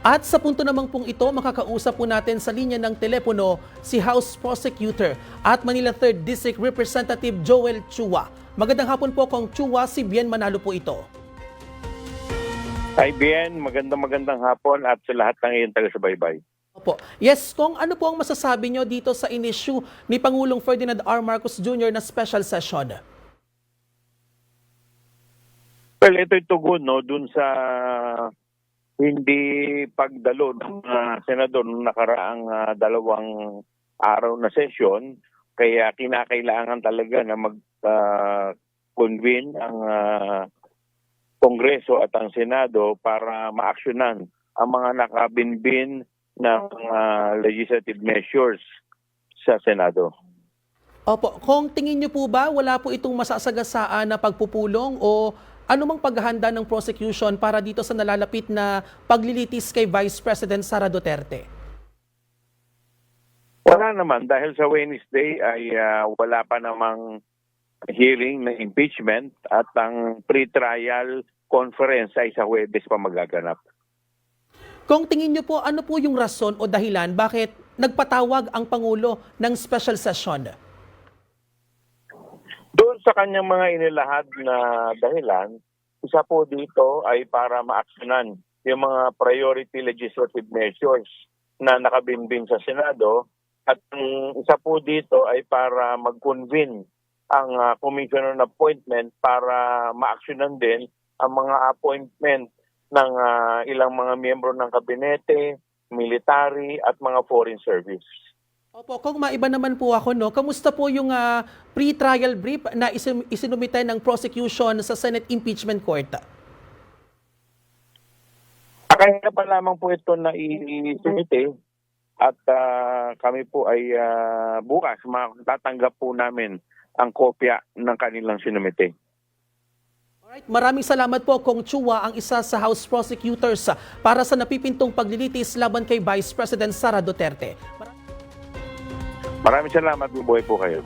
At sa punto namang pong ito, makakausap po natin sa linya ng telepono si House Prosecutor at Manila 3rd District Representative Joel Chua. Magandang hapon po Kong Chua, si Bien Manalo po ito. Hi Bien, magandang hapon at sa lahat ng iyong taga-subaybay. Opo. Yes, Kong, ano po ang masasabi nyo dito sa inisyu ni Pangulong Ferdinand R. Marcos Jr. na special session? Well, ito'y tugon dun sa hindi pagdalo ng senador noong nakaraang 2 araw na session. Kaya kinakailangan talaga na mag-convene ang Kongreso at ang Senado para maaksyonan ang mga nakabinbin ng legislative measures sa Senado. Opo. Kung tingin nyo po ba, wala po itong masasagasaan na pagpupulong o anumang paghahanda ng prosecution para dito sa nalalapit na paglilitis kay Vice President Sara Duterte? Wala naman dahil sa Wednesday ay wala pa namang hearing ng impeachment at ang pre-trial conference ay sa Huwebes pa magaganap. Kung tingin nyo po, ano po yung rason o dahilan bakit nagpatawag ang Pangulo ng special session? Doon sa kanyang mga inilahad na dahilan, isa po dito ay para maaksyonan yung mga priority legislative measures na nakabimbing sa Senado at isa po dito ay para mag-convene ang commission on appointment para maaksyonan din ang mga appointment ng ilang mga miyembro ng kabinete, military at mga foreign service. Opo, kung maiba naman po ako, kamusta po yung pre-trial brief na isinumite ng prosecution sa Senate Impeachment Court? Kaya pa lamang po ito na isinite at kami po ay bukas tatanggap po namin ang kopya ng kanilang sinumite. Alright, maraming salamat po Kong Chua, ang isa sa House Prosecutors para sa napipintong paglilitis laban kay Vice President Sara Duterte. Maraming salamat, buhay po kayo.